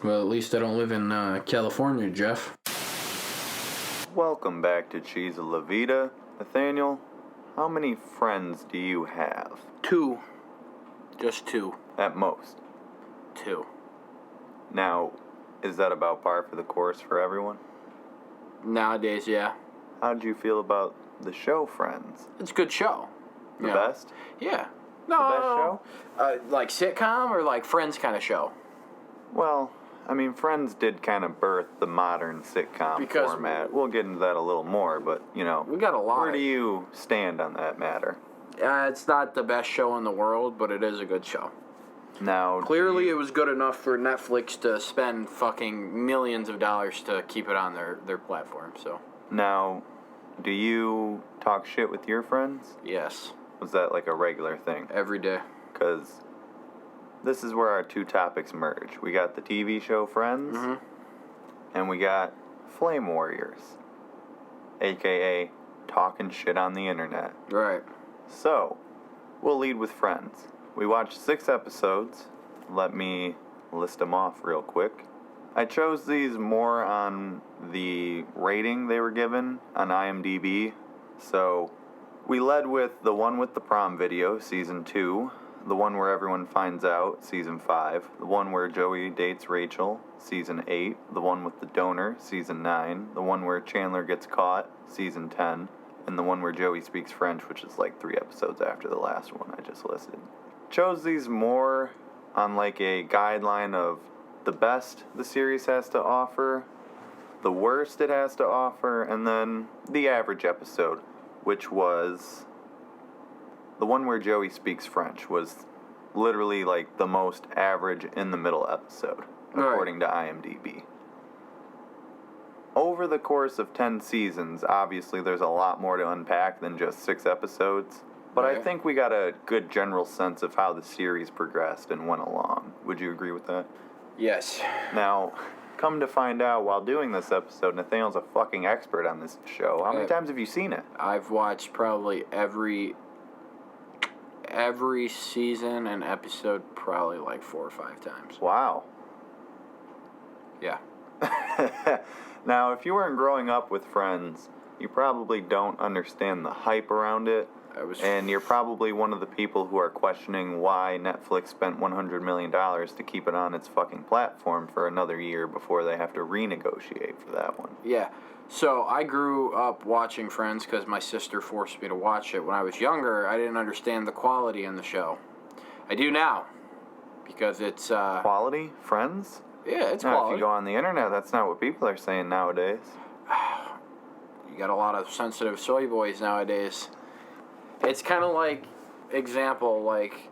Well, at least I don't live in California, Jeff. Welcome back to Cheese La Vida. Nathaniel, how many friends do you have? 2. Just 2. At most. 2. Now, is that about par for the course for everyone? Nowadays, yeah. How did you feel about the show Friends? It's a good show. The best? Yeah. The best show? Like sitcom or like Friends kind of show? Well, I mean, Friends did kind of birth the modern sitcom format. We'll get into that a little more, but, you know. We got a lot. Where do you stand on that matter? It's not the best show in the world, but it is a good show. Now, clearly it was good enough for Netflix to spend fucking millions of dollars to keep it on their platform, so. Now, do you talk shit with your friends? Yes. Was that like a regular thing? Every day. Because this is where our two topics merge. We got the TV show Friends, and we got Flame Warriors, a.k.a. talking shit on the internet. Right. So, we'll lead with Friends. We watched 6 episodes. Let me list them off real quick. I chose these more on the rating they were given on IMDb. So, we led with the one with the prom video, Season 2. The one where everyone finds out, Season 5. The one where Joey dates Rachel, Season 8. The one with the donor, Season 9. The one where Chandler gets caught, Season 10. And the one where Joey speaks French, which is like 3 episodes after the last one I just listed. Chose these more on like a guideline of the best the series has to offer, the worst it has to offer, and then the average episode, which was the one where Joey speaks French, was literally like the most average in the middle episode, according to IMDb. Over the course of 10 seasons, obviously there's a lot more to unpack than just 6 episodes, but I think we got a good general sense of how the series progressed and went along. Would you agree with that? Yes. Now, come to find out, while doing this episode, Nathaniel's a fucking expert on this show. How many times have you seen it? I've watched probably every season and episode probably like 4 or 5 times. Wow. Yeah. Now, if you weren't growing up with Friends, you probably don't understand the hype around it. And you're probably one of the people who are questioning why Netflix spent $100 million to keep it on its fucking platform for another year before they have to renegotiate for that one. Yeah. So I grew up watching Friends because my sister forced me to watch it. When I was younger, I didn't understand the quality in the show. I do now. Because it's... Quality? Friends? Yeah, it's no, quality. If you go on the internet, that's not what people are saying nowadays. You got a lot of sensitive soy boys nowadays. It's kind of like, example, like,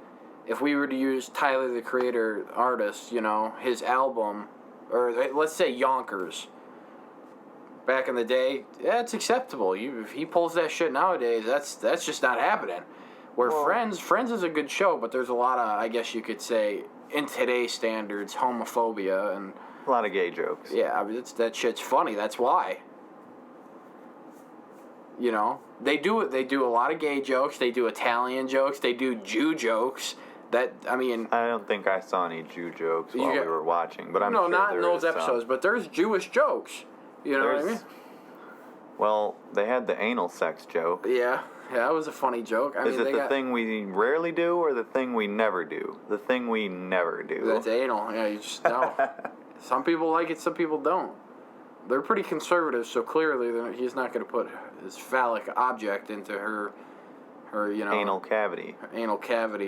if we were to use Tyler, the Creator artist, you know, his album, or let's say Yonkers, back in the day, yeah, it's acceptable. If he pulls that shit nowadays, that's just not happening. Where Friends is a good show, but there's a lot of, I guess you could say, in today's standards, homophobia and... A lot of gay jokes. Yeah, I mean, that shit's funny, that's why. You know, they do a lot of gay jokes, they do Italian jokes, they do Jew jokes. That, I mean... I don't think I saw any Jew jokes while we were watching, but I'm sure not in there those is episodes, but there's Jewish jokes. You know what I mean? Well, they had the anal sex joke. Yeah, that was a funny joke. Is it the thing we rarely do or the thing we never do? The thing we never do. That's anal, yeah, you just know. Some people like it, some people don't. They're pretty conservative, so clearly he's not going to put his phallic object into her, you know... Anal cavity.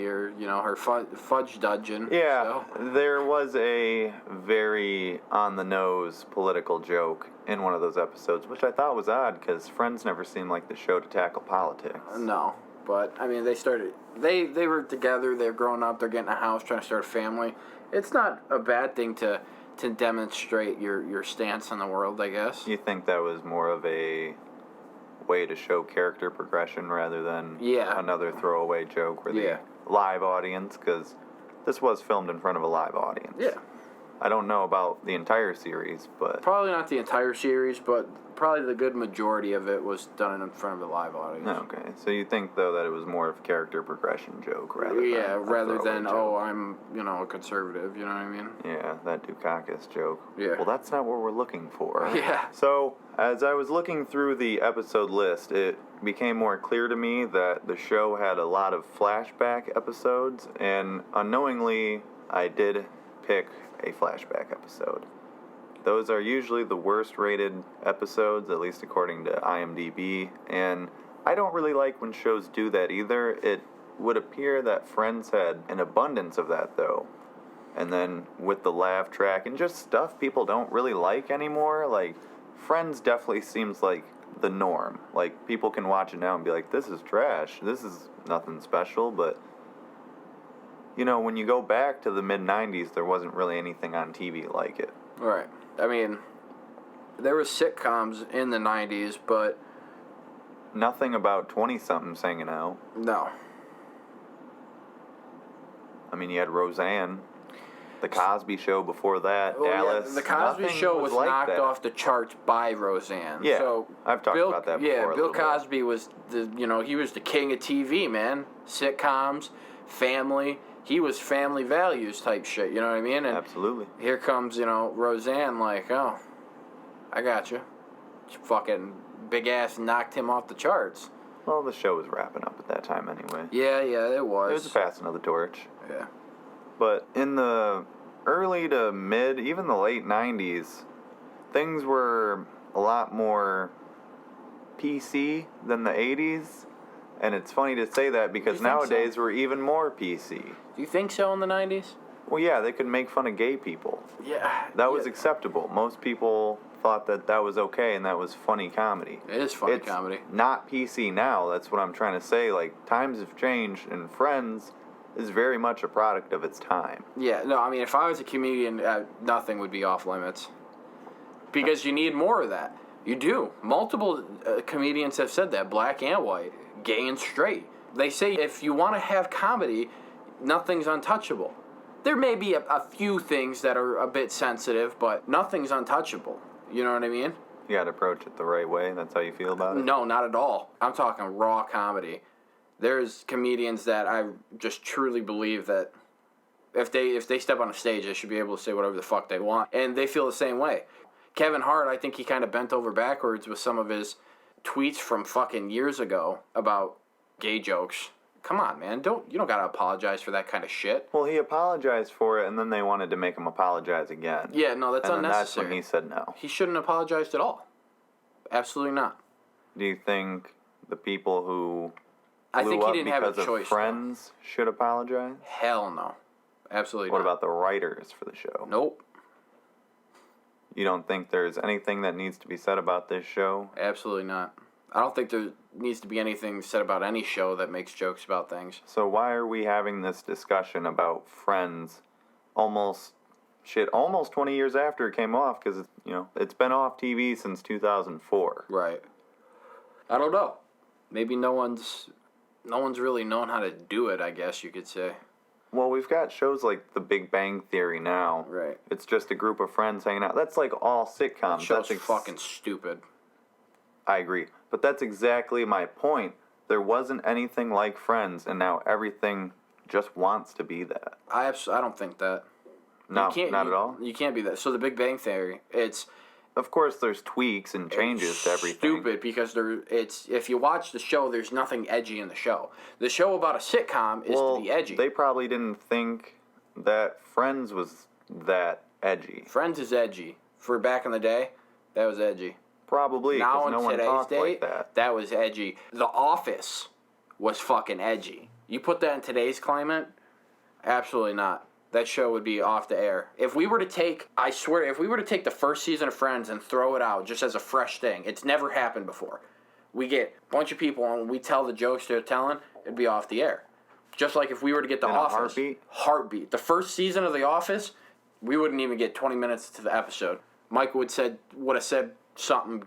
Or, you know, her fudge dungeon. Yeah, so. There was a very on-the-nose political joke in one of those episodes, which I thought was odd, because Friends never seemed like the show to tackle politics. No, but, I mean, they were together, they're growing up, they're getting a house, trying to start a family. It's not a bad thing to demonstrate your stance in the world, I guess. You think that was more of a way to show character progression rather than another throwaway joke for the live audience? Because this was filmed in front of a live audience. Yeah. I don't know about the entire series, but Probably not the entire series, but probably the good majority of it was done in front of a live audience. okay. So you think though that it was more of a character progression joke rather than I'm a conservative. You know what I mean? Yeah, that Dukakis joke. Yeah. Well, that's not what we're looking for. Yeah. So as I was looking through the episode list, it became more clear to me that the show had a lot of flashback episodes, and unknowingly, I did pick a flashback episode. Those are usually the worst rated episodes, at least according to IMDb, and I don't really like when shows do that either. It would appear that Friends had an abundance of that, though. And then with the laugh track and just stuff people don't really like anymore, like, Friends definitely seems like the norm. Like, people can watch it now and be like, this is trash, this is nothing special, but when you go back to the mid-90s, there wasn't really anything on TV like it. Right. I mean, there was sitcoms in the 90s, but nothing about 20-somethings hanging out. No. I mean, you had Roseanne, The Cosby Show before that, Alice. Yeah, The Cosby Show was like knocked that. off the charts by Roseanne. Yeah, so I've talked about that before. Yeah, Bill Cosby was he was the king of TV, man. Sitcoms, family. He was family values type shit, you know what I mean? And absolutely. Here comes, Roseanne like, oh, I got you. Fucking big ass knocked him off the charts. Well, the show was wrapping up at that time anyway. Yeah, it was. It was passing of the torch. Yeah. But in the early to mid, even the late 90s, things were a lot more PC than the 80s. And it's funny to say that because nowadays we're even more PC. Do you think so in the 90s? Well, yeah, they could make fun of gay people. Yeah. That was acceptable. Most people thought that was okay and that was funny comedy. It is funny comedy. It's not PC now. That's what I'm trying to say. Like, times have changed, and Friends is very much a product of its time. Yeah, no, I mean, if I was a comedian, nothing would be off limits. Because you need more of that. You do. Multiple comedians have said that, black and white, gay and straight. They say if you want to have comedy, nothing's untouchable. There may be a few things that are a bit sensitive, but nothing's untouchable. You know what I mean? You gotta approach it the right way. That's how you feel about it? No, not at all. I'm talking raw comedy. There's comedians that I just truly believe that if they step on a stage, they should be able to say whatever the fuck they want. And they feel the same way. Kevin Hart, I think he kind of bent over backwards with some of his tweets from fucking years ago about gay jokes. Come on, man. You don't gotta apologize for that kind of shit. Well, he apologized for it, and then they wanted to make him apologize again. Yeah, no, that's and unnecessary. That's when he said no. He shouldn't have apologized at all. Absolutely not. Do you think the people who I think he didn't have a because choice. Of Friends should apologize? Hell no. Absolutely What not. about the writers for the show? Nope. You don't think there's anything that needs to be said about this show? Absolutely not. I don't think there needs to be anything said about any show that makes jokes about things. So why are we having this discussion about Friends almost 20 years after it came off? Because it's been off TV since 2004. Right. I don't know. Maybe no one's really known how to do it, I guess you could say. Well, we've got shows like The Big Bang Theory now. Right. It's just a group of friends hanging out. That's like all sitcoms. That show's fucking stupid. I agree. But that's exactly my point. There wasn't anything like Friends, and now everything just wants to be that. I don't think that. No, not at all? You can't be that. So The Big Bang Theory, it's... Of course, there's tweaks and changes to everything. Stupid, because if you watch the show, there's nothing edgy in the show. The show about a sitcom is to be edgy. They probably didn't think that Friends was that edgy. Friends is edgy. For back in the day, that was edgy. Probably, now because no one talked like that. That was edgy. The Office was fucking edgy. You put that in today's climate, absolutely not. That show would be off the air. If we were to take the first season of Friends and throw it out just as a fresh thing, it's never happened before. We get a bunch of people and we tell the jokes they're telling, it'd be off the air. Just like if we were to get The Office. Heartbeat. The first season of The Office, we wouldn't even get 20 minutes to the episode. Mike would have said something,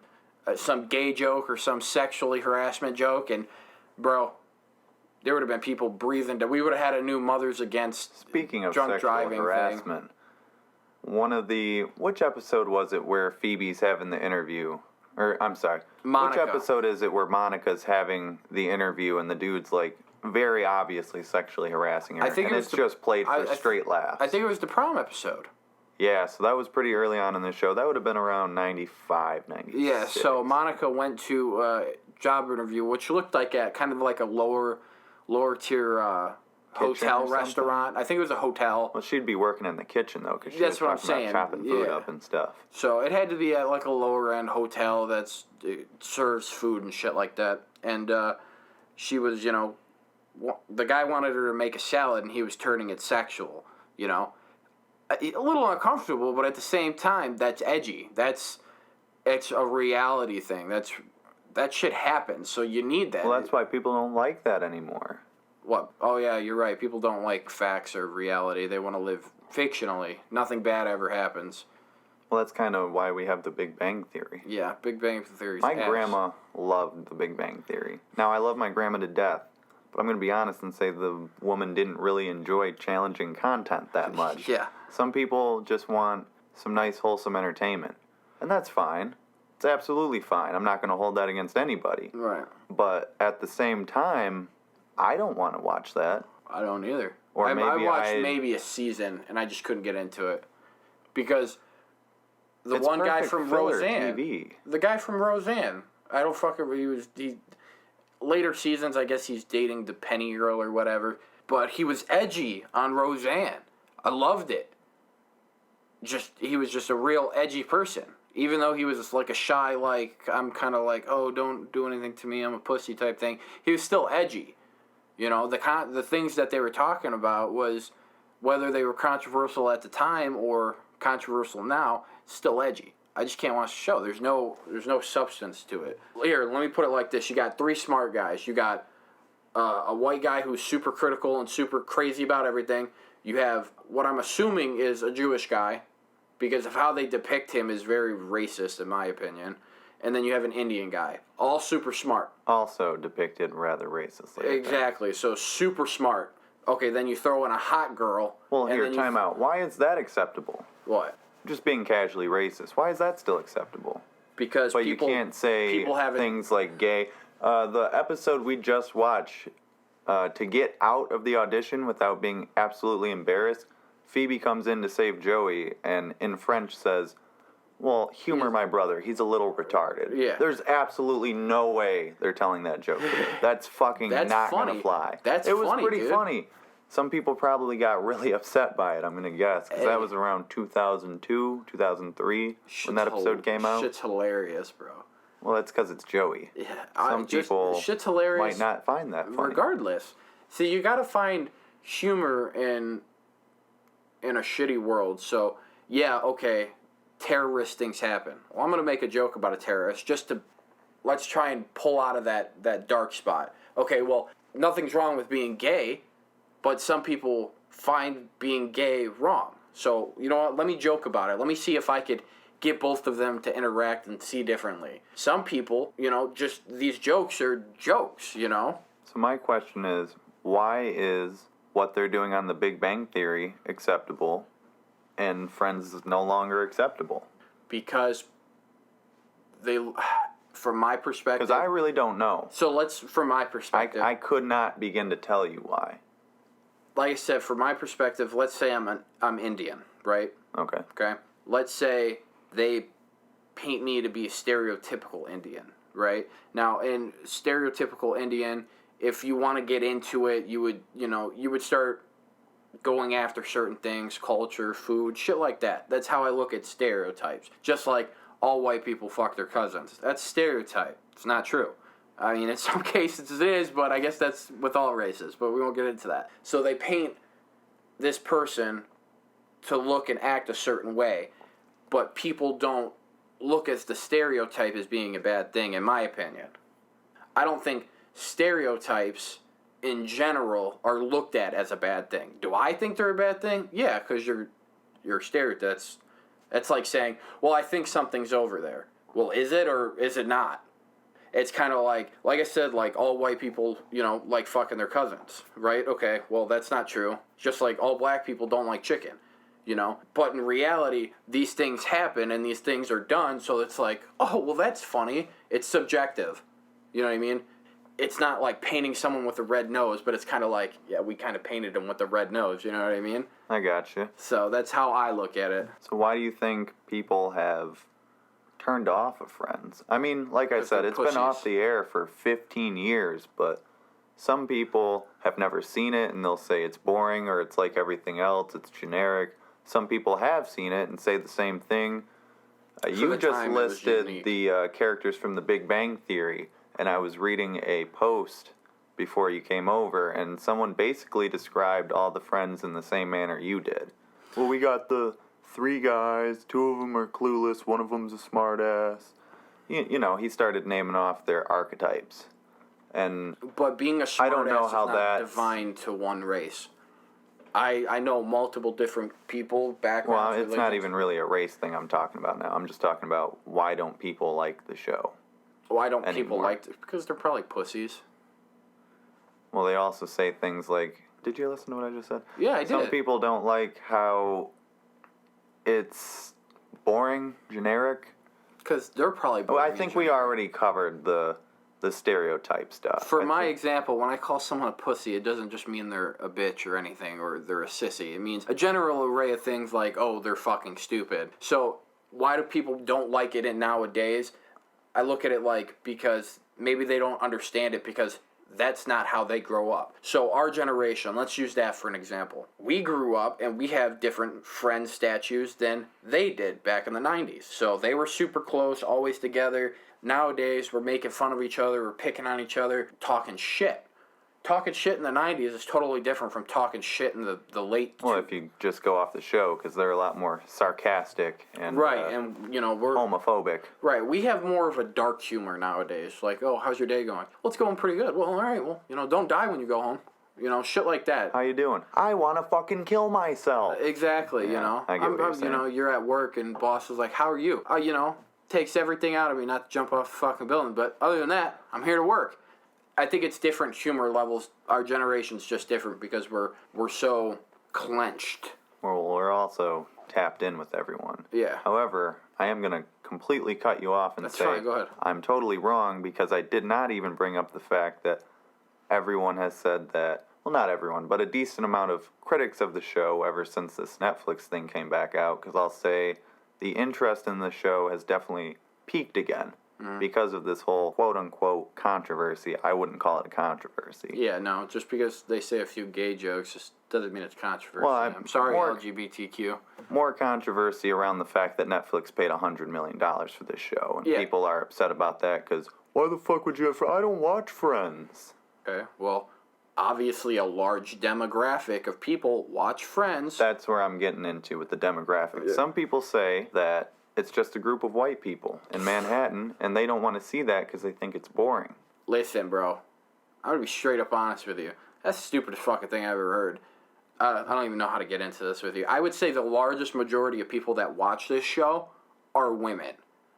some gay joke or some sexually harassment joke, and bro, there would have been people breathing. We would have had a new Mothers Against Speaking of drunk sexual driving harassment, which episode was it where Phoebe's having the interview? Or, I'm sorry. Monica. Which episode is it where Monica's having the interview and the dude's, like, very obviously sexually harassing her? I think and it's just played for straight laughs. I think it was the prom episode. Yeah, so that was pretty early on in the show. That would have been around 95, 96. Yeah, so Monica went to a job interview, which looked like kind of like a lower tier hotel restaurant. I think it was a hotel. Well, she'd be working in the kitchen, though, because she That's was what I'm talking saying. about chopping food up and stuff. So it had to be at like a lower end hotel that serves food and shit like that. And she was, the guy wanted her to make a salad, and he was turning it sexual, A little uncomfortable, but at the same time, that's edgy. It's a reality thing. That shit happens, so you need that. Well, that's why people don't like that anymore. What? Oh, yeah, you're right. People don't like facts or reality. They want to live fictionally. Nothing bad ever happens. Well, that's kind of why we have the Big Bang Theory. Yeah, Big Bang Theory. My grandma loved the Big Bang Theory. Now, I love my grandma to death, but I'm going to be honest and say the woman didn't really enjoy challenging content that much. Yeah. Some people just want some nice, wholesome entertainment. And that's fine. It's absolutely fine. I'm not going to hold that against anybody. Right. But at the same time, I don't want to watch that. I don't either. Or I maybe watched maybe a season, and I just couldn't get into it. Because the it's one guy perfect from filler Roseanne... TV. The guy from Roseanne, I don't fucking... Later seasons, I guess he's dating the Penny girl or whatever. But he was edgy on Roseanne. I loved it. He was just a real edgy person. Even though he was just like a shy, I'm kind of like, oh, don't do anything to me, I'm a pussy type thing. He was still edgy. The things that they were talking about was, whether they were controversial at the time or controversial now, still edgy. I just can't watch the show. There's no substance to it. Here, let me put it like this. You got three smart guys. You got a white guy who's super critical and super crazy about everything. You have what I'm assuming is a Jewish guy, because of how they depict him is very racist, in my opinion. And then you have an Indian guy. All super smart. Also depicted rather racistly. Exactly. So super smart. Okay, then you throw in a hot girl. Well, here, time out. Why is that acceptable? What? Just being casually racist. Why is that still acceptable? Because but you can't say things like gay. The episode we just watched, to get out of the audition without being absolutely embarrassed, Phoebe comes in to save Joey and in French says, well, humor my brother. He's a little retarded. Yeah. There's absolutely no way they're telling that joke today. That's fucking not going to fly. It was pretty funny. Some people probably got really upset by it, I'm going to guess, because that was around 2002, 2003 when that episode came out. Shit's hilarious, bro. Well, that's because it's Joey. Yeah. Some people shit's hilarious, might not find that funny. Regardless. See, you got to find humor in a shitty world. So, yeah, okay, terrorist things happen. Well, I'm going to make a joke about a terrorist let's try and pull out of that dark spot. Okay, well, nothing's wrong with being gay, but some people find being gay wrong. So, you know what, let me joke about it. Let me see if I could get both of them to interact and see differently. Some people, just these jokes are jokes, So my question is, why is what they're doing on the Big Bang Theory acceptable and Friends is no longer acceptable? Because from my perspective... Because I really don't know. So from my perspective... I could not begin to tell you why. Like I said, from my perspective, let's say I'm Indian, right? Okay. Okay? Let's say they paint me to be a stereotypical Indian, right? Now, in stereotypical Indian, if you want to get into it, you would start going after certain things, culture, food, shit like that. That's how I look at stereotypes. Just like all white people fuck their cousins. That's stereotype. It's not true. I mean, in some cases it is, but I guess that's with all races, but we won't get into that. So they paint this person to look and act a certain way, but people don't look at the stereotype as being a bad thing, in my opinion. I don't think stereotypes in general are looked at as a bad thing. Do I think they're a bad thing? Yeah, because you're a stereotype. That's like saying, well, I think something's over there. Well, is it or is it not? It's kind of like I said, like all white people, like fucking their cousins, right? Okay, well, that's not true. Just like all black people don't like chicken. you know? But in reality, these things happen and these things are done, so it's like, oh, well, that's funny. It's subjective. You know what I mean? It's not like painting someone with a red nose, but it's kind of like, yeah, we kind of painted him with a red nose, you know what I mean? I gotcha. So that's how I look at it. So why do you think people have turned off of Friends? I mean, like I said, it's been off the air for 15 years, but some people have never seen it and they'll say it's boring or it's like everything else, it's generic. Some people have seen it and say the same thing. You just listed the characters from The Big Bang Theory, and I was reading a post before you came over, and someone basically described all the Friends in the same manner you did. Well, we got the 3 guys, 2 of them are clueless, 1 of them's a smartass. You know, he started naming off their archetypes. But being a smartass is not defined to one race. I know multiple different people, backgrounds. Well, it's not even really a race thing I'm talking about now. I'm just talking about why don't people like the show? Why don't people like it? Because they're probably pussies. Well, they also say things like, did you listen to what I just said? Yeah, I did. Some people don't like how it's boring, generic. Because they're probably boring. Well, I think we already covered the stereotype stuff. For my example, when I call someone a pussy, it doesn't just mean they're a bitch or anything, or they're a sissy. It means a general array of things like, oh, they're fucking stupid. So why do people don't like it nowadays? I look at it like, because maybe they don't understand it because that's not how they grow up. So our generation, let's use that for an example. We grew up and we have different friend statues than they did back in the 90s. So they were super close, always together. Nowadays, we're making fun of each other, we're picking on each other, talking shit. Talking shit in the 90s is totally different from talking shit in the late... Well, if you just go off the show, because they're a lot more sarcastic and... Right, and, you know, we're... homophobic. Right, we have more of a dark humor nowadays. Like, oh, how's your day going? Well, it's going pretty good. Well, all right, well, you know, don't die when you go home. You know, shit like that. How you doing? I want to fucking kill myself. Exactly, you know. I get what you're saying. You know, you're at work and boss is like, how are you? You know, takes everything out of me not to jump off the fucking building. But other than that, I'm here to work. I think it's different humor levels. Our generation's just different because we're so clenched. Well, we're also tapped in with everyone. Yeah. However, I am going to completely cut you off and say fine, go ahead. I'm totally wrong because I did not even bring up the fact that everyone has said that, well, not everyone, but a decent amount of critics of the show ever since this Netflix thing came back out, because I'll say the interest in the show has definitely peaked again. Because of this whole quote-unquote controversy. I wouldn't call it a controversy. Yeah, no, just because they say a few gay jokes just doesn't mean it's controversy. Well, I'm sorry, LGBTQ. More controversy around the fact that Netflix paid $100 million for this show. And people are upset about that because, why the fuck would you have... I don't watch Friends. Okay, well, obviously a large demographic of people watch Friends. That's where I'm getting into with the demographic. Yeah. Some people say that it's just a group of white people in Manhattan, and they don't want to see that because they think it's boring. Listen, bro. I'm going to be straight up honest with you. That's the stupidest fucking thing I've ever heard. I don't even know how to get into this with you. I would say the largest majority of people that watch this show are women,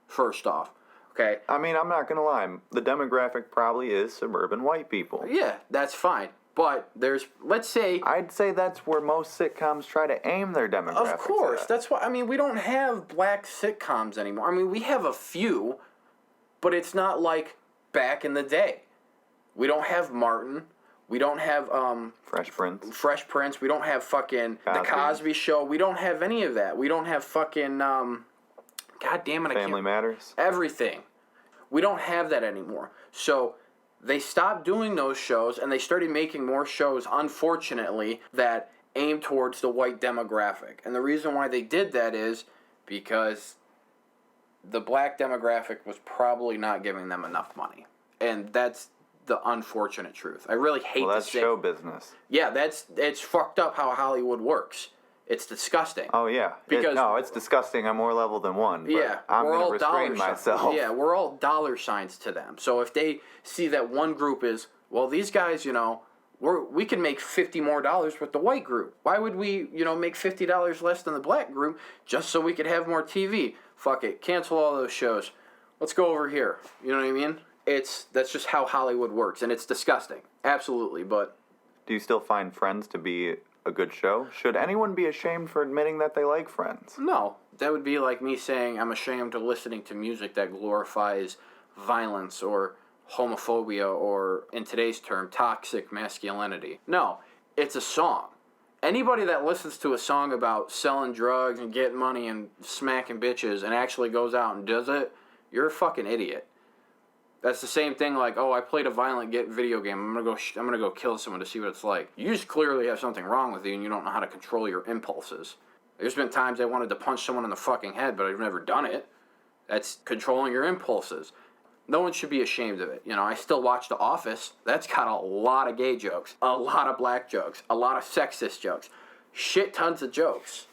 first off. Okay? I mean, I'm not going to lie. The demographic probably is suburban white people. Yeah, that's fine. But there's, let's say... I'd say that's where most sitcoms try to aim their demographics Of course. at. That's why, I mean, we don't have black sitcoms anymore. I mean, we have a few, but it's not like back in the day. We don't have Martin. We don't have, Fresh Prince. Fresh Prince. We don't have fucking The Cosby Show. We don't have any of that. We don't have fucking, God damn it, Family Matters. Everything. We don't have that anymore. So... they stopped doing those shows, and they started making more shows, unfortunately, that aim towards the white demographic. And the reason why they did that is because the black demographic was probably not giving them enough money. And that's the unfortunate truth. I really hate to say... Well, that's show business. Yeah, it's fucked up how Hollywood works. It's disgusting. Oh, yeah. It's disgusting on more level than one. But yeah. I'm going to restrain myself. Yeah, we're all dollar signs to them. So if they see that one group is, well, these guys, you know, we can make $50 more with the white group. Why would we, you know, make $50 less than the black group just so we could have more TV? Fuck it. Cancel all those shows. Let's go over here. You know what I mean? That's just how Hollywood works, and it's disgusting. Absolutely, but... Do you still find Friends to be a good show. Should anyone be ashamed for admitting that they like Friends? No. That would be like me saying I'm ashamed of listening to music that glorifies violence or homophobia or, in today's term, toxic masculinity. No. It's a song. Anybody that listens to a song about selling drugs and getting money and smacking bitches and actually goes out and does it, you're a fucking idiot. That's the same thing like, oh, I played a violent video game. I'm gonna go kill someone to see what it's like. You just clearly have something wrong with you and you don't know how to control your impulses. There's been times I wanted to punch someone in the fucking head, but I've never done it. That's controlling your impulses. No one should be ashamed of it. You know, I still watch The Office. That's got a lot of gay jokes, a lot of black jokes, a lot of sexist jokes, shit tons of jokes.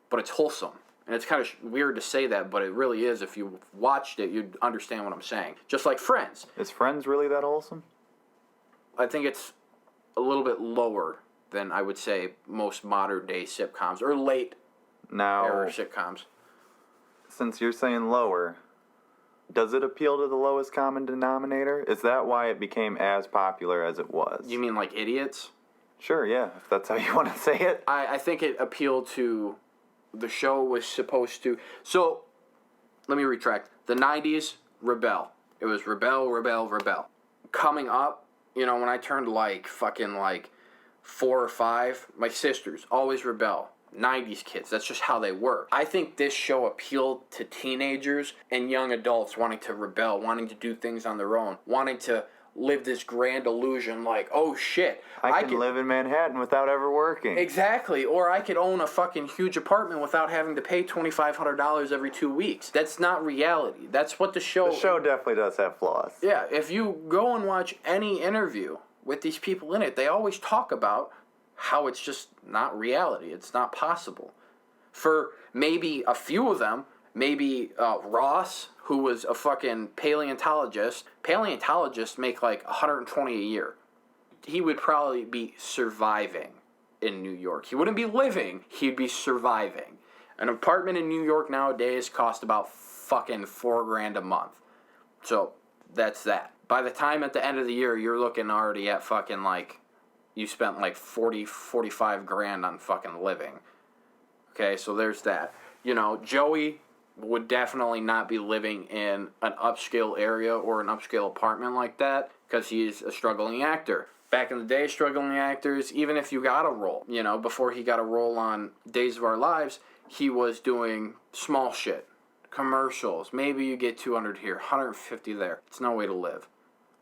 But it's wholesome. And it's kind of weird to say that, but it really is. If you watched it, you'd understand what I'm saying. Just like Friends. Is Friends really that wholesome? I think it's a little bit lower than, I would say, most modern-day sitcoms, or late-era sitcoms. Since you're saying lower, does it appeal to the lowest common denominator? Is that why it became as popular as it was? You mean like Idiots? Sure, yeah, if that's how you want to say it. I think it appealed to... The show was supposed to... So, let me retract. The 90s, rebel. It was rebel, rebel, rebel. Coming up, you know, when I turned fucking 4 or 5, my sisters always rebel. 90s kids, that's just how they were. I think this show appealed to teenagers and young adults wanting to rebel, wanting to do things on their own, wanting to live this grand illusion like, oh shit, I can live in Manhattan without ever working. Exactly, or I could own a fucking huge apartment without having to pay $2,500 every 2 weeks. That's not reality. That's what the show... The show definitely does have flaws. Yeah, if you go and watch any interview with these people in it, they always talk about how it's just not reality. It's not possible. For maybe a few of them, maybe Ross, who was a fucking paleontologist. Paleontologists make $120 a year. He would probably be surviving in New York. He wouldn't be living, he'd be surviving. An apartment in New York nowadays costs about fucking $4,000 a month. So, that's that. By the time at the end of the year, you're looking already at fucking you spent 45 grand on fucking living. Okay, so there's that. You know, Joey would definitely not be living in an upscale area or an upscale apartment like that because he's a struggling actor. Back in the day, struggling actors, even if you got a role, you know, before he got a role on Days of Our Lives, he was doing small shit. Commercials. Maybe you get 200 here, 150 there. It's no way to live.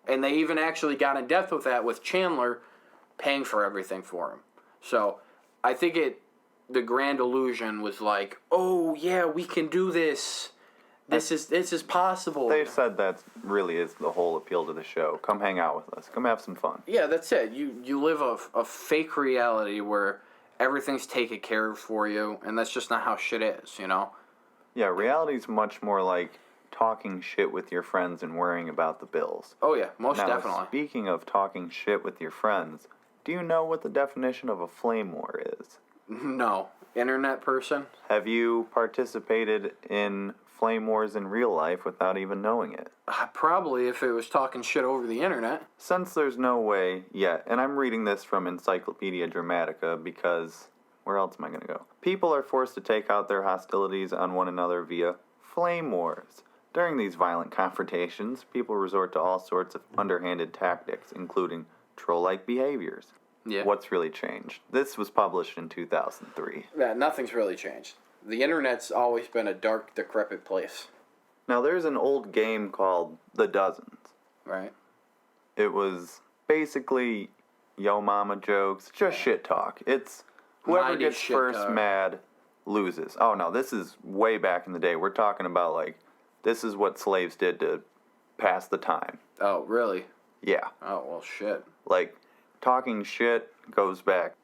And they even actually got in depth with that with Chandler paying for everything for him. So, I think the grand illusion was like, oh yeah, we can do this. This is possible. They've said that really is the whole appeal to the show. Come hang out with us. Come have some fun. Yeah, that's it. You live a fake reality where everything's taken care of for you, and that's just not how shit is, you know? Yeah, reality's much more like talking shit with your friends and worrying about the bills. Oh yeah, most now, definitely. Speaking of talking shit with your friends, do you know what the definition of a flame war is? No. Internet person? Have you participated in flame wars in real life without even knowing it? Probably if it was talking shit over the internet. Since there's no way yet, and I'm reading this from Encyclopedia Dramatica because where else am I going to go? People are forced to take out their hostilities on one another via flame wars. During these violent confrontations, people resort to all sorts of underhanded tactics, including troll-like behaviors. Yeah. What's really changed? This was published in 2003. Yeah, nothing's really changed. The internet's always been a dark, decrepit place. Now, there's an old game called The Dozens. Right. It was basically yo mama jokes, just shit talk. It's whoever gets first mad loses. Oh, no, this is way back in the day. We're talking about, this is what slaves did to pass the time. Oh, really? Yeah. Oh, well, shit. Talking shit goes back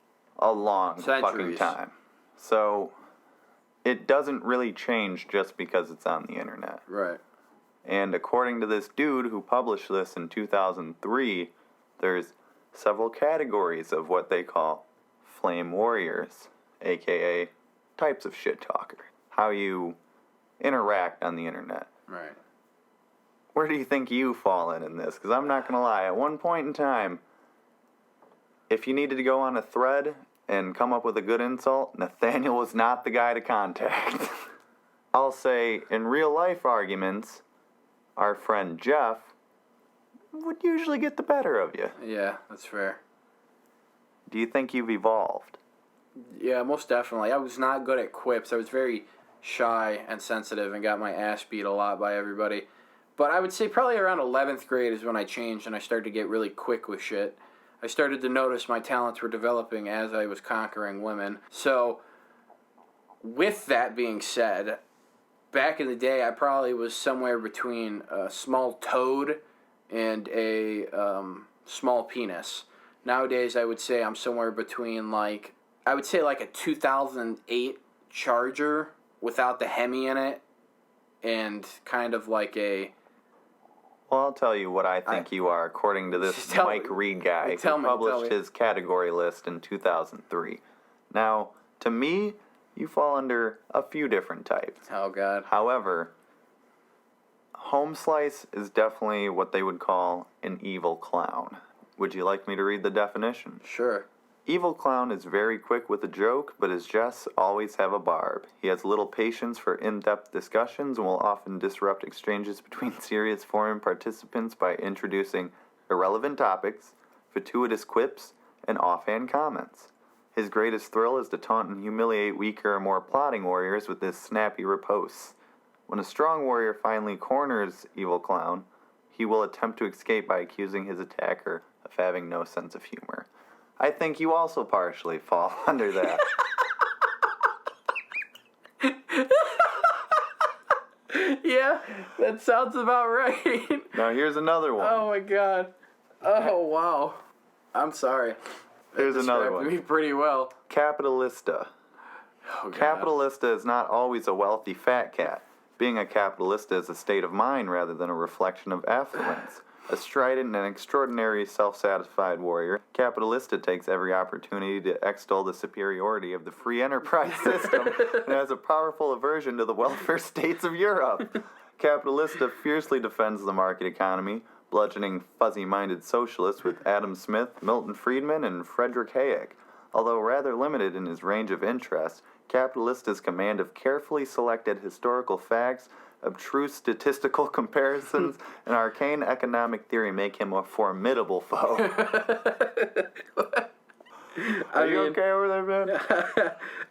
a long fucking time. So, it doesn't really change just because it's on the internet. Right. And according to this dude who published this in 2003, there's several categories of what they call flame warriors, aka types of shit talker. How you interact on the internet. Right. Where do you think you fall in this? Because I'm not going to lie, at one point in time, if you needed to go on a thread and come up with a good insult, Nathaniel was not the guy to contact. I'll say, in real life arguments, our friend Jeff would usually get the better of you. Yeah, that's fair. Do you think you've evolved? Yeah, most definitely. I was not good at quips. I was very shy and sensitive and got my ass beat a lot by everybody. But I would say probably around 11th grade is when I changed and I started to get really quick with shit. I started to notice my talents were developing as I was conquering women. So, with that being said, back in the day, I probably was somewhere between a small toad and a small penis. Nowadays, I would say I'm somewhere between I would say like a 2008 Charger without the Hemi in it, and kind of like a... Well, I'll tell you what I think you are, according to this Mike Reed guy who published his category list in 2003. Now, to me, you fall under a few different types. Oh, God. However, home slice is definitely what they would call an evil clown. Would you like me to read the definition? Sure. Evil clown is very quick with a joke, but his jests always have a barb. He has little patience for in-depth discussions and will often disrupt exchanges between serious forum participants by introducing irrelevant topics, fortuitous quips, and offhand comments. His greatest thrill is to taunt and humiliate weaker or more plotting warriors with his snappy riposts. When a strong warrior finally corners Evil Clown, he will attempt to escape by accusing his attacker of having no sense of humor. I think you also partially fall under that. Yeah, that sounds about right. Now here's another one. Oh my God. Oh wow. I'm sorry. Here's another one. Me pretty well. Capitalista. Oh, God. Capitalista is not always a wealthy fat cat. Being a capitalista is a state of mind rather than a reflection of affluence. A strident and extraordinary self-satisfied warrior, Capitalista takes every opportunity to extol the superiority of the free enterprise system and has a powerful aversion to the welfare states of Europe. Capitalista fiercely defends the market economy, bludgeoning fuzzy-minded socialists with Adam Smith, Milton Friedman, and Friedrich Hayek. Although rather limited in his range of interests, Capitalista's command of carefully selected historical facts, abstruse statistical comparisons, and arcane economic theory make him a formidable foe. Are you okay over there, man?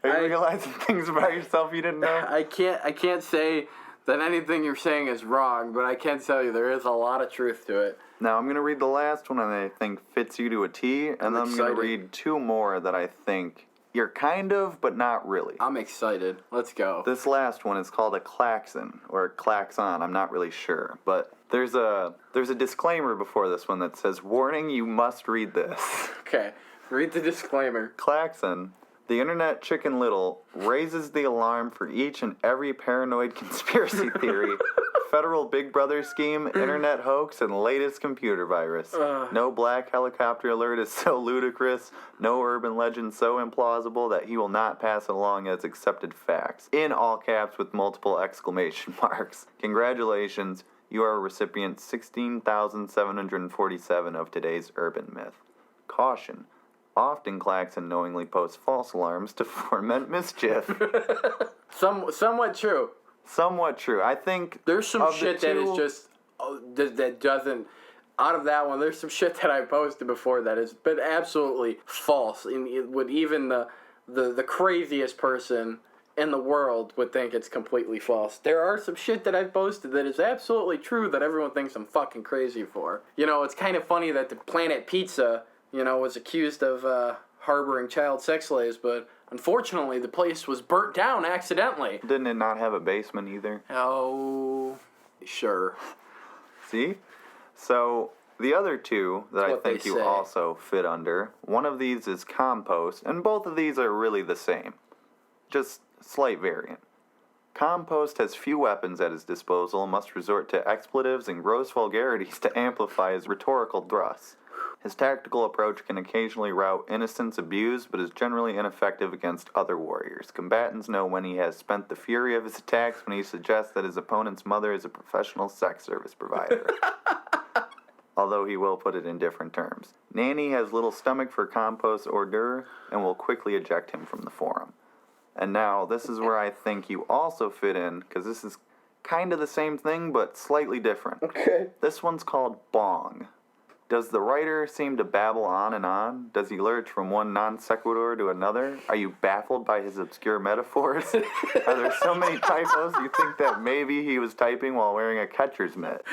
Are you realizing things about yourself you didn't know? I can't say that anything you're saying is wrong, but I can tell you there is a lot of truth to it. Now, I'm going to read the last one that I think fits you to a T, and then I'm going to read two more that I think you're kind of, but not really. I'm excited. Let's go. This last one is called a klaxon, or klaxon, I'm not really sure. But there's a disclaimer before this one that says, warning, you must read this. Okay, read the disclaimer. Klaxon, the internet chicken little, raises the alarm for each and every paranoid conspiracy theory, federal Big Brother scheme, internet hoax, and latest computer virus. No black helicopter alert is so ludicrous, no urban legend so implausible that he will not pass it along as accepted facts. In all caps with multiple exclamation marks. Congratulations, you are recipient 16,747 of today's urban myth. Caution. Often Klaxon knowingly posts false alarms to foment mischief. Somewhat true. Somewhat true. I think there's some shit that is just that doesn't. Out of that one, there's some shit that I posted before that has been absolutely false. Would even the craziest person in the world would think it's completely false. There are some shit that I've posted that is absolutely true that everyone thinks I'm fucking crazy for. You know, it's kind of funny that the Planet Pizza, was accused of harboring child sex slaves, but unfortunately the place was burnt down accidentally. Didn't it not have a basement either? Oh, sure. See? So, the other two that I think you also fit under, one of these is compost, and both of these are really the same. Just slight variant. Compost has few weapons at his disposal and must resort to expletives and gross vulgarities to amplify his rhetorical thrusts. His tactical approach can occasionally rout innocents abused, but is generally ineffective against other warriors. Combatants know when he has spent the fury of his attacks when he suggests that his opponent's mother is a professional sex service provider. although he will put it in different terms. Nanny has little stomach for compost hors d'oeuvre and will quickly eject him from the forum. And now, this is where I think you also fit in, because this is kind of the same thing, but slightly different. Okay. This one's called Bong. Does the writer seem to babble on and on? Does he lurch from one non sequitur to another? Are you baffled by his obscure metaphors? Are there so many typos you think that maybe he was typing while wearing a catcher's mitt?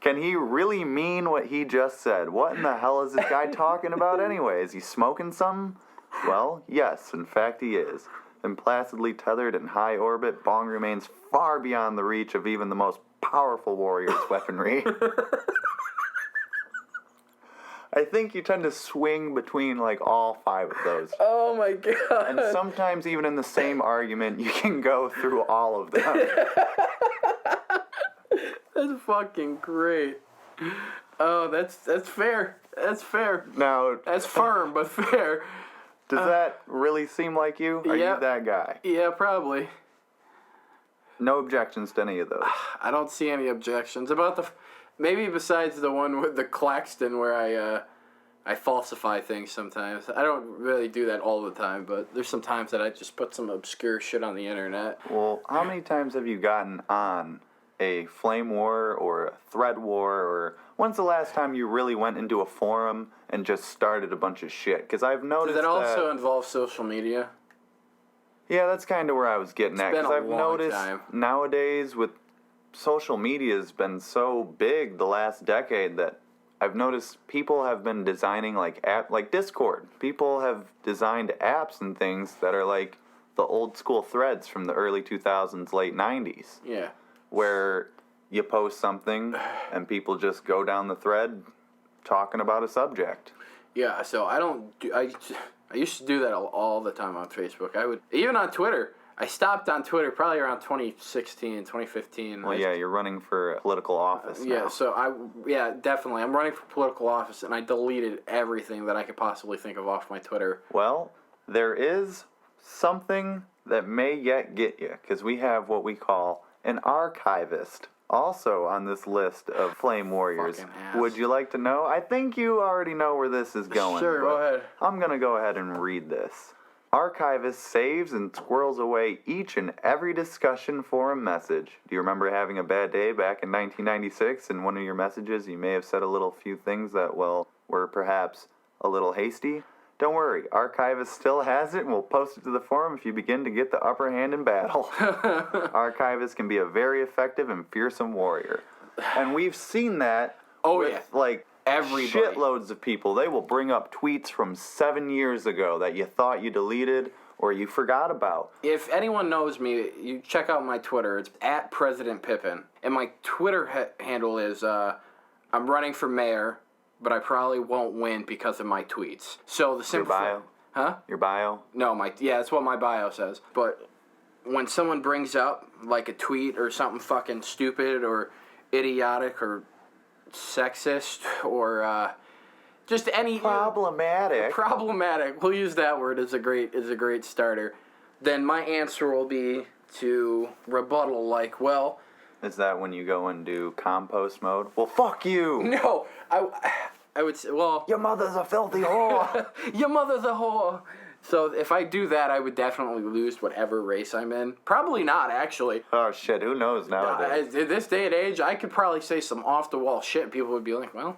Can he really mean what he just said? What in the hell is this guy talking about anyway? Is he smoking something? Well, yes, in fact he is. And placidly tethered in high orbit, Bong remains far beyond the reach of even the most powerful warrior's weaponry. I think you tend to swing between, like, all 5 of those. Oh, my God. And sometimes even in the same argument, you can go through all of them. That's fucking great. Oh, that's fair. That's fair. Now, That's firm, but fair. does that really seem like you? Are you that guy? Yeah, probably. No objections to any of those. I don't see any objections about maybe besides the one with the Claxton where I falsify things sometimes. I don't really do that all the time, but there's some times that I just put some obscure shit on the internet. Well, how many times have you gotten on a flame war or a thread war, or when's the last time you really went into a forum and just started a bunch of shit? Because I've noticed Does that also involve social media? Yeah, that's kind of where I was getting at. It's been Because a I've long noticed time. nowadays with social media has been so big the last decade that I've noticed people have been designing like Discord. People have designed apps and things that are like the old school threads from the early 2000s, late 90s. Yeah. Where you post something and people just go down the thread talking about a subject. Yeah, so I used to do that all the time on Facebook. I would, even on Twitter. I stopped on Twitter probably around 2016, 2015. Well, yeah, you're running for political office now. Yeah, so definitely. I'm running for political office, and I deleted everything that I could possibly think of off my Twitter. Well, there is something that may yet get you, because we have what we call an archivist also on this list of flame warriors. Fucking ass. Would you like to know? I think you already know where this is going. Sure, go ahead. I'm going to go ahead and read this. Archivist saves and squirrels away each and every discussion forum message. Do you remember having a bad day back in 1996? In one of your messages, you may have said a few things that, were perhaps a little hasty. Don't worry, Archivist still has it and will post it to the forum if you begin to get the upper hand in battle. Archivist can be a very effective and fearsome warrior. And we've seen that with, everybody. Shitloads of people. They will bring up tweets from 7 years ago that you thought you deleted or you forgot about. If anyone knows me, you check out my Twitter. It's @PresidentPippin. And my Twitter handle is, I'm running for mayor, but I probably won't win because of my tweets. So the simple... Your bio? Huh? Your bio? No, that's what my bio says. But when someone brings up, like, a tweet or something fucking stupid or idiotic or sexist or just any problematic, we'll use that word as a great starter, then my answer will be to rebuttal like, well, is that when you go and do compost mode? Well, fuck you. No, I would say, well, your mother's a filthy whore. Your mother's a whore. So if I do that, I would definitely lose whatever race I'm in. Probably not, actually. Oh, shit, who knows nowadays? In this day and age, I could probably say some off-the-wall shit, and people would be like, well...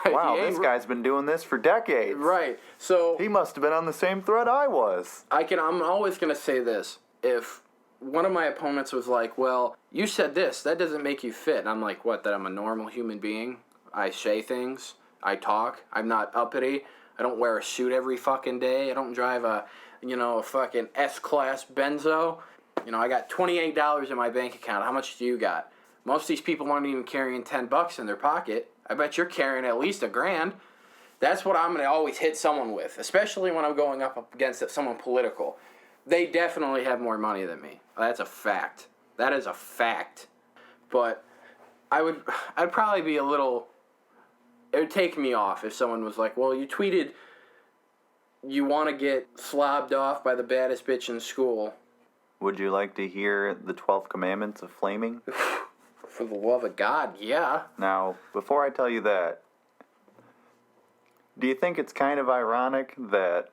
wow, this guy's been doing this for decades. Right, so... He must have been on the same thread I was. I'm always going to say this. If one of my opponents was like, well, you said this, that doesn't make you fit. And I'm like, what, that I'm a normal human being? I say things, I talk, I'm not uppity... I don't wear a suit every fucking day. I don't drive a fucking S-Class Benzo. I got $28 in my bank account. How much do you got? Most of these people aren't even carrying $10 in their pocket. I bet you're carrying at least $1,000. That's what I'm going to always hit someone with, especially when I'm going up against someone political. They definitely have more money than me. That's a fact. That is a fact. But I'd probably be a little... It would take me off if someone was like, well, you tweeted you want to get slobbed off by the baddest bitch in school. Would you like to hear the 12 commandments of flaming? For the love of God, yeah. Now, before I tell you that, do you think it's kind of ironic that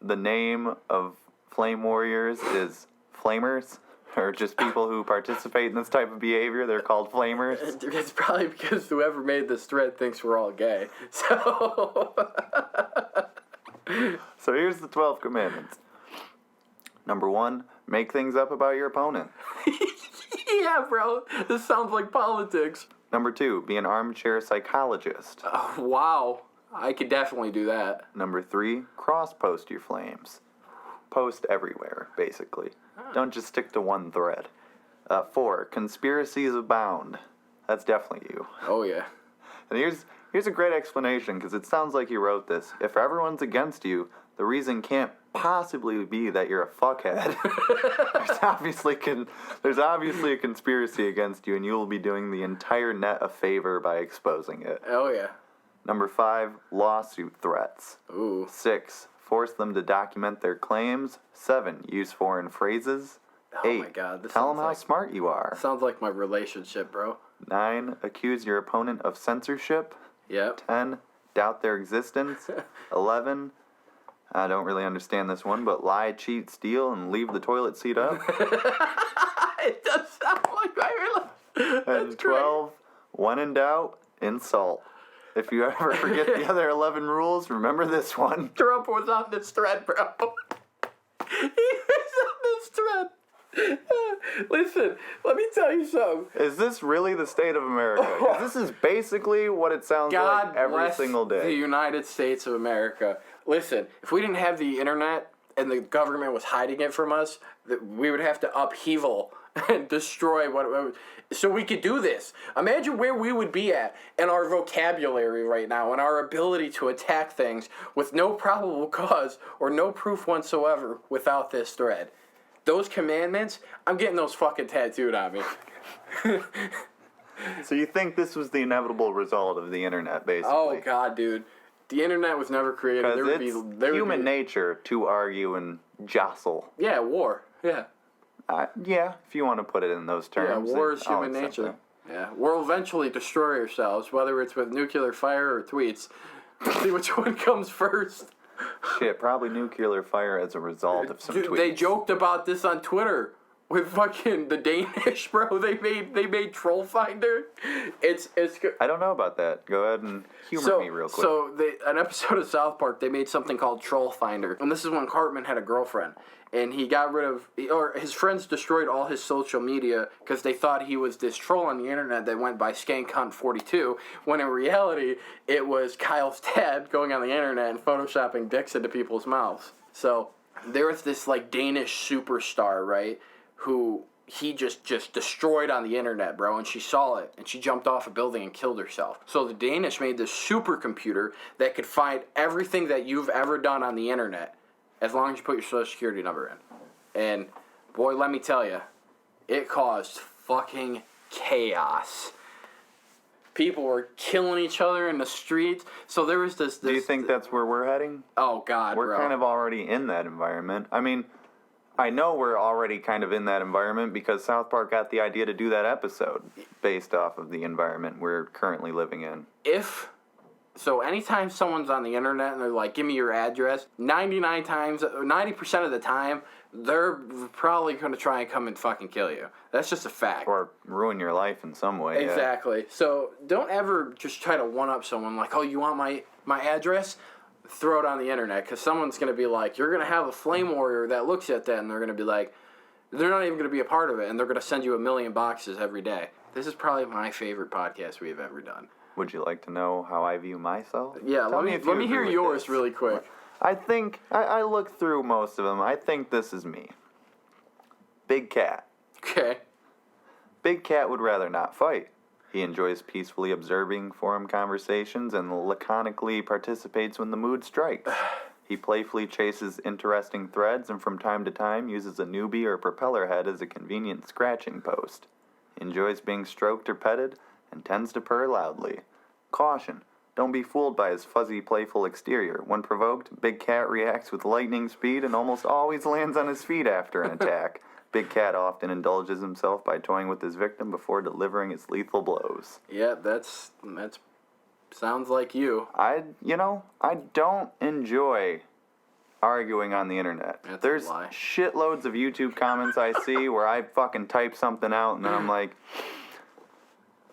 the name of Flame Warriors is Flamers? Or just people who participate in this type of behavior, they're called Flamers? It's probably because whoever made this thread thinks we're all gay. So... So here's the 12 commandments. Number 1, make things up about your opponent. Yeah, bro. This sounds like politics. Number 2, be an armchair psychologist. Oh, wow. I could definitely do that. Number 3, cross-post your flames. Post everywhere, basically. Don't just stick to one thread. 4, conspiracies abound. That's definitely you. Oh, yeah. And here's a great explanation, because it sounds like you wrote this. If everyone's against you, the reason can't possibly be that you're a fuckhead. There's obviously a conspiracy against you, and you will be doing the entire net a favor by exposing it. Oh, yeah. Number 5, lawsuit threats. Ooh. 6, force them to document their claims. 7, use foreign phrases. Oh 8, my God, this tell them sounds how like- smart you are. Sounds like my relationship, bro. 9, accuse your opponent of censorship. Yep. 10, doubt their existence. 11, I don't really understand this one, but lie, cheat, steal, and leave the toilet seat up. It does sound like my relationship. And 12, when in doubt, insult. If you ever forget the other 11 rules, remember this one. Trump was on this thread, bro. He was on this thread. Listen, let me tell you something. Is this really the state of America? 'Cause this is basically what it sounds God like every bless single the day. United States of America. Listen, if we didn't have the internet and the government was hiding it from us, we would have to upheaval and destroy what so we could do this. Imagine where we would be at in our vocabulary right now and our ability to attack things with no probable cause or no proof whatsoever without this thread. Those commandments, I'm getting those fucking tattooed on me. So you think this was the inevitable result of the internet, basically? Oh God, dude. The internet was never created. Because it's human nature to argue and jostle. Yeah, war. Yeah. Yeah, if you want to put it in those terms. Yeah, war is I'll human accept nature. Yeah. We'll eventually destroy ourselves, whether it's with nuclear fire or tweets. See which one comes first. that. Shit, probably nuclear fire as a result of some Dude, tweets. they joked about this on Twitter with fucking the Danish, bro. They made Troll Finder. It's I don't know about that. Go ahead and humor me real quick. So an episode of South Park, they made something called Troll Finder, and this is when Cartman had a girlfriend, and he got rid of, or his friends destroyed all his social media because they thought he was this troll on the internet that went by SkankHunt42, when in reality it was Kyle's dad going on the internet and photoshopping dicks into people's mouths. So there was this like Danish superstar, right, who he just destroyed on the internet, bro, and she saw it, and she jumped off a building and killed herself. So the Danish made this supercomputer that could find everything that you've ever done on the internet, as long as you put your social security number in. And, boy, let me tell you, it caused fucking chaos. People were killing each other in the streets. So there was this... Do you think that's where we're heading? Oh, God, We're bro. kind of already in that environment. I mean, I know we're already kind of in that environment because South Park got the idea to do that episode based off of the environment we're currently living in. So anytime someone's on the internet and they're like, give me your address, 90% of the time, they're probably going to try and come and fucking kill you. That's just a fact. Or ruin your life in some way. Exactly. Yeah. So don't ever just try to one-up someone like, oh, you want my address? Throw it on the internet, because someone's going to be like, you're going to have a flame warrior that looks at that, and they're going to be like, they're not even going to be a part of it, and they're going to send you 1 million boxes every day. This is probably my favorite podcast we've ever done. Would you like to know how I view myself? Yeah, let me hear yours really quick. I think, I looked through most of them. I think this is me. Big Cat. Okay. Big Cat would rather not fight. He enjoys peacefully observing forum conversations and laconically participates when the mood strikes. He playfully chases interesting threads and from time to time uses a newbie or propeller head as a convenient scratching post. He enjoys being stroked or petted and tends to purr loudly. Caution. Don't be fooled by his fuzzy, playful exterior. When provoked, Big Cat reacts with lightning speed and almost always lands on his feet after an attack. Big Cat often indulges himself by toying with his victim before delivering his lethal blows. Yeah, that's sounds like you. I don't enjoy arguing on the internet. That's There's a lie. shitloads of YouTube comments I see where I fucking type something out and then I'm like,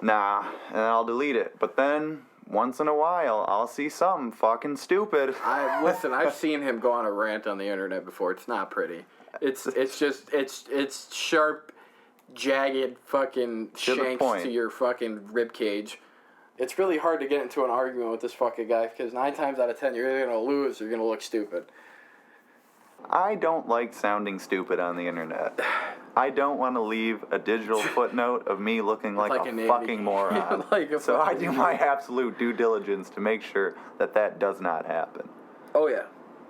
nah, and I'll delete it. But then, once in a while, I'll see something fucking stupid. Listen, I've seen him go on a rant on the internet before. It's not pretty. It's sharp, jagged fucking shanks to your fucking rib cage. It's really hard to get into an argument with this fucking guy because 9 times out of 10 you're either gonna lose or you're gonna look stupid. I don't like sounding stupid on the internet. I don't want to leave a digital footnote of me looking like a fucking moron. So I do my absolute due diligence to make sure that does not happen. Oh, yeah.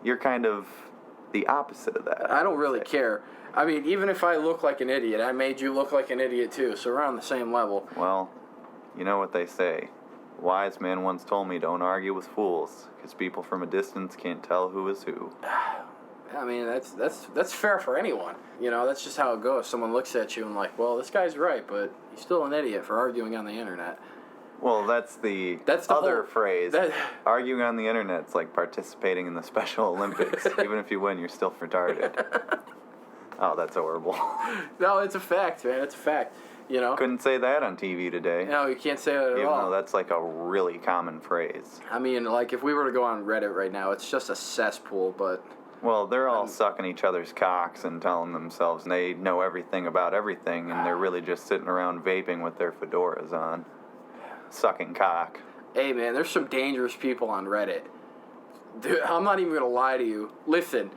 You're kind of the opposite of that. I don't really care. I mean, even if I look like an idiot, I made you look like an idiot too, so we're on the same level. Well, you know what they say. A wise man once told me, don't argue with fools, because people from a distance can't tell who is who. I mean, that's fair for anyone. You know, that's just how it goes. Someone looks at you and like, well, this guy's right, but he's still an idiot for arguing on the internet. Well, that's the other phrase. Arguing on the internet's like participating in the Special Olympics. Even if you win, you're still retarded. Oh, that's horrible. No, it's a fact, man. It's a fact. You know? Couldn't say that on TV today. No, you can't say that at all. Even though that's like a really common phrase. I mean, like, if we were to go on Reddit right now, it's just a cesspool, but... Well, they're all sucking each other's cocks and telling themselves they know everything about everything, and they're really just sitting around vaping with their fedoras on. Sucking cock. Hey, man, there's some dangerous people on Reddit. Dude, I'm not even going to lie to you. Listen,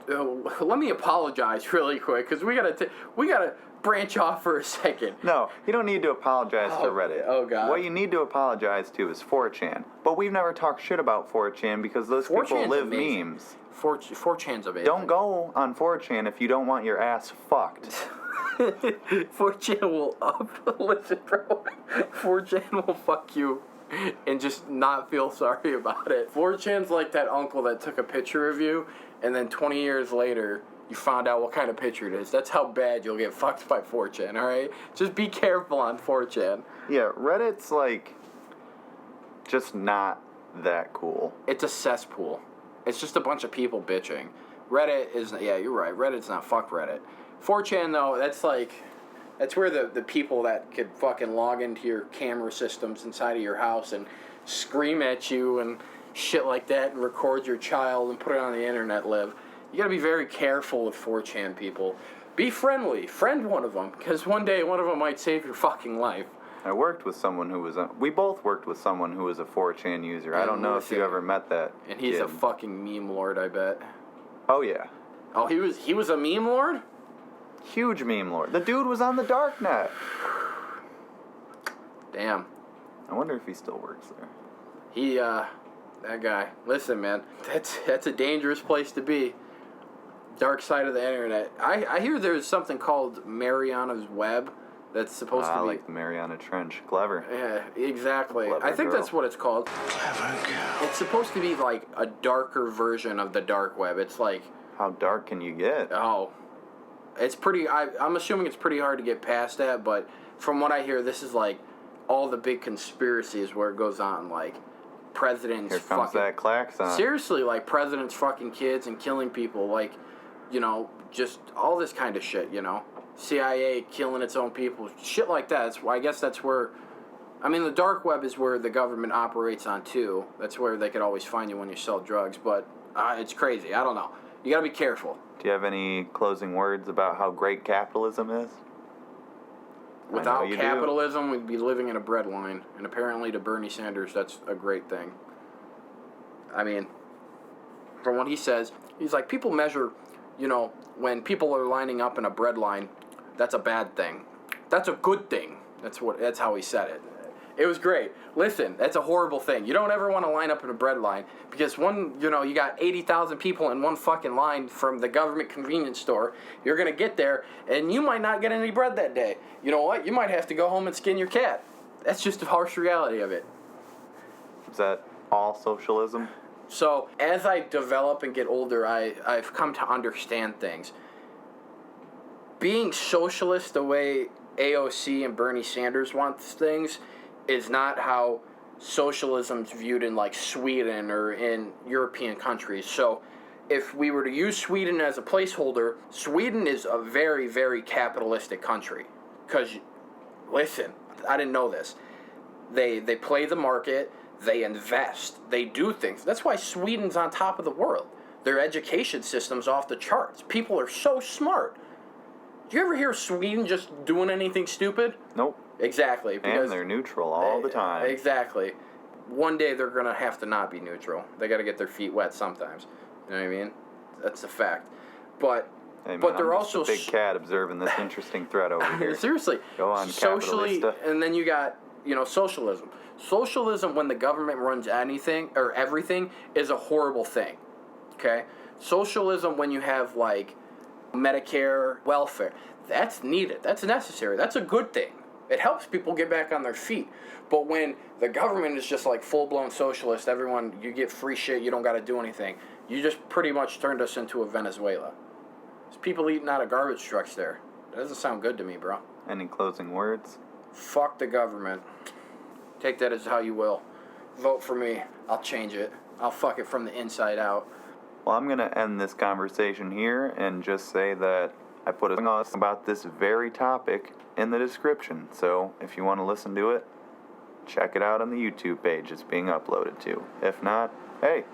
let me apologize really quick, because we gotta branch off for a second. No, you don't need to apologize to Reddit. Oh, God. What you need to apologize to is 4chan. But we've never talked shit about 4chan because those people live memes. 4chan's amazing. Don't go on 4chan if you don't want your ass fucked. 4chan will listen, bro. 4chan will fuck you and just not feel sorry about it. 4chan's like that uncle that took a picture of you and then 20 years later you found out what kind of picture it is. That's how bad you'll get fucked by 4chan, alright? Just be careful on 4chan. Yeah, Reddit's like just not that cool. It's a cesspool. It's just a bunch of people bitching. Reddit is, yeah, you're right. Reddit's not, fuck Reddit. 4chan, though, that's where the people that could fucking log into your camera systems inside of your house and scream at you and shit like that and record your child and put it on the internet live. You gotta be very careful with 4chan people. Be friendly. Friend one of them, because one day one of them might save your fucking life. I worked with someone who was we both worked with someone who was a 4chan user. I don't know if you ever met that And he's kid. a fucking meme lord, I bet. Oh, yeah. Oh, he was a meme lord? Huge meme lord. The dude was on the darknet. Damn. I wonder if he still works there. That guy. Listen, man, that's a dangerous place to be. Dark side of the internet. I hear there's something called Mariana's Web that's supposed to be... like the Mariana Trench. Clever. Yeah, exactly. Clever I think girl. that's what it's called. Clever girl. It's supposed to be like a darker version of the dark web. It's like... How dark can you get? Oh. It's pretty... I'm assuming it's pretty hard to get past that, but from what I hear, this is like all the big conspiracies where it goes on, like presidents Here comes fucking... that klaxon. Seriously, like presidents fucking kids and killing people, like, you know, just all this kind of shit, you know? CIA killing its own people, shit like that. I guess that's where... I mean, the dark web is where the government operates on, too. That's where they could always find you when you sell drugs, but it's crazy. I don't know. You gotta be careful. Do you have any closing words about how great capitalism is? Without capitalism, we'd be living in a breadline, and apparently to Bernie Sanders, that's a great thing. I mean, from what he says, he's like, people measure, you know, when people are lining up in a breadline, that's a bad thing. That's a good thing. That's how he said it. It was great. Listen, that's a horrible thing. You don't ever want to line up in a bread line because you got 80,000 people in one fucking line from the government convenience store. You're going to get there and you might not get any bread that day. You know what? You might have to go home and skin your cat. That's just the harsh reality of it. Is that all socialism? So, as I develop and get older, I've come to understand things. being socialist the way AOC and Bernie Sanders want things is not how socialism's viewed in like Sweden or in European countries. So if we were to use Sweden as a placeholder, Sweden is a very, very capitalistic country. Because, listen, I didn't know this. They play the market, they invest, they do things. That's why Sweden's on top of the world. Their education system's off the charts. People are so smart. Do you ever hear Sweden just doing anything stupid? Nope. Exactly. And they're neutral all the time. Exactly. One day they're going to have to not be neutral. They got to get their feet wet sometimes. You know what I mean? That's a fact. But hey man, but they're I'm also just a big cat observing this interesting thread over here. Seriously. Go on, socially, capitalista. and then you got, socialism. Socialism, when the government runs anything or everything, is a horrible thing. Okay? Socialism, when you have like Medicare, welfare, that's needed. That's necessary. That's a good thing. It helps people get back on their feet. But when the government is just like full-blown socialist, everyone, you get free shit, you don't got to do anything. You just pretty much turned us into a Venezuela. There's people eating out of garbage trucks there. That doesn't sound good to me, bro. Any closing words? Fuck the government. Take that as how you will. Vote for me. I'll change it. I'll fuck it from the inside out. Well, I'm going to end this conversation here and just say that I put a thing about this very topic in the description. So if you want to listen to it, check it out on the YouTube page it's being uploaded to. If not, hey,